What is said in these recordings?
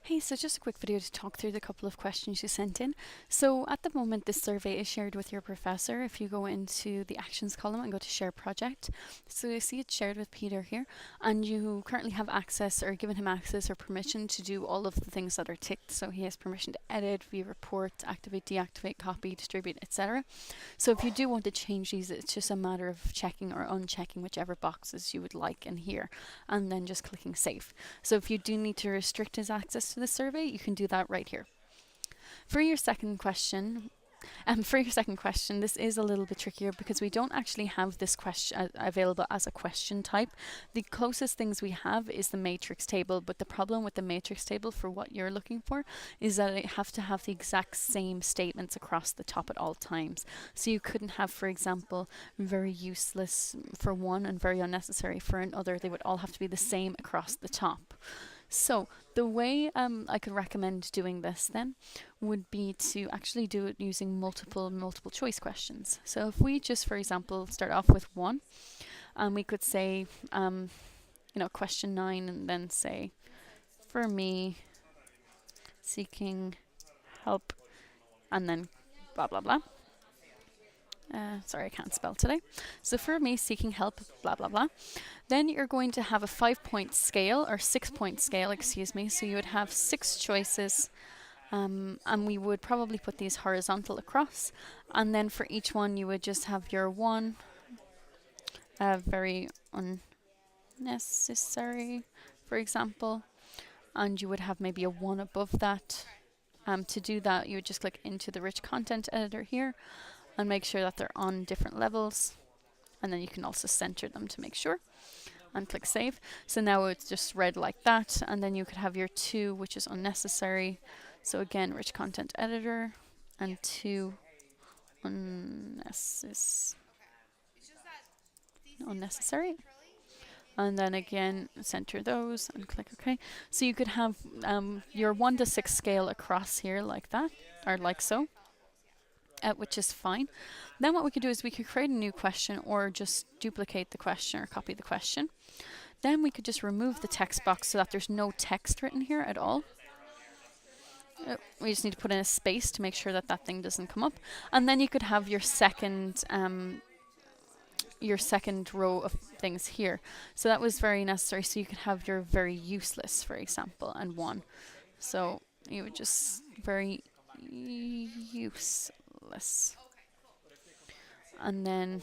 Hey, so just a quick video to talk through the couple of questions you sent in. So at the moment, this survey is shared with your professor. If you go into the actions column and go to share project, so you see it's shared with Peter here, and you currently have access or given him access or permission to do all of the things that are ticked. So he has permission to edit, view reports, activate, deactivate, copy, distribute, etc. So if you do want to change these, it's just a matter of checking or unchecking whichever boxes you would like in here, and then just clicking save. So if you do need to restrict his access to the survey, you can do that right here. For your second question, this is a little bit trickier because we don't actually have this question available as a question type. The closest things we have is the matrix table, but the problem with the matrix table for what you're looking for is that it have to have the exact same statements across the top at all times. So you couldn't have, for example, very useless for one and very unnecessary for another. They would all have to be the same across the top. So the way I could recommend doing this then would be to actually do it using multiple choice questions. So if we just, for example, start off with one, and we could say, question 9, and then say, for me, seeking help, and then blah, blah, blah. Sorry, I can't spell today. So for me, seeking help, blah, blah, blah. Then you're going to have a 5-point scale, or 6-point scale, excuse me. So you would have 6 choices, and we would probably put these horizontal across. And then for each one, you would just have your one, very unnecessary, for example. And you would have maybe a 1 above that. To do that, you would just click into the rich content editor here and make sure that they're on different levels, and then you can also center them to make sure, and click save. So now it's just read like that, and then you could have your 2, which is unnecessary. So again, rich content editor, and 2 unnecessary. And then again, center those and click OK. So you could have your 1 to 6 scale across here like that, or like so. Which is fine. Then what we could do is we could create a new question, or just duplicate the question or copy the question. Then we could just remove the text box so that there's no text written here at all. We just need to put in a space to make sure that that thing doesn't come up. And then you could have your second row of things here. So that was very necessary. So you could have your very useless, for example, and 1. So you would just very useless. And then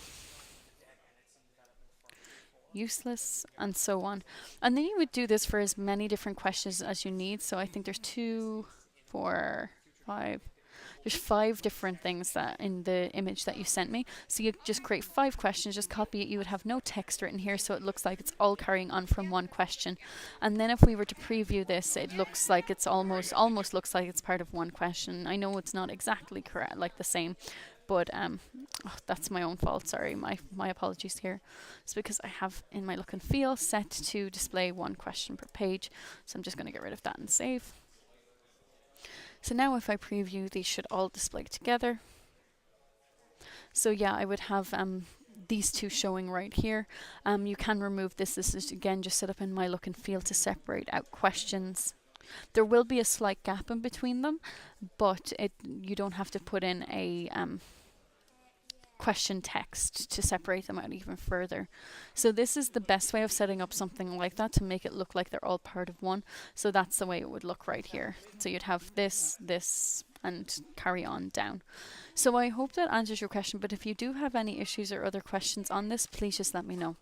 useless, and so on. And then you would do this for as many different questions as you need. So I think there's 2, 4, 5. There's 5 different things that in the image that you sent me. So you just create 5 questions, just copy it. You would have no text written here, so it looks like it's all carrying on from one question. And then if we were to preview this, it looks like it's almost looks like it's part of one question. I know it's not exactly correct, like the same, but that's my own fault. Sorry, my apologies here. It's because I have in my look and feel set to display 1 question per page. So I'm just going to get rid of that and save. So now if I preview, these should all display together. So yeah, I would have these 2 showing right here. You can remove this. This is again just set up in my look and feel to separate out questions. There will be a slight gap in between them, but you don't have to put in a question text to separate them out even further. So this is the best way of setting up something like that to make it look like they're all part of one. So that's the way it would look right here. So you'd have this, and carry on down. So I hope that answers your question, but if you do have any issues or other questions on this, please just let me know.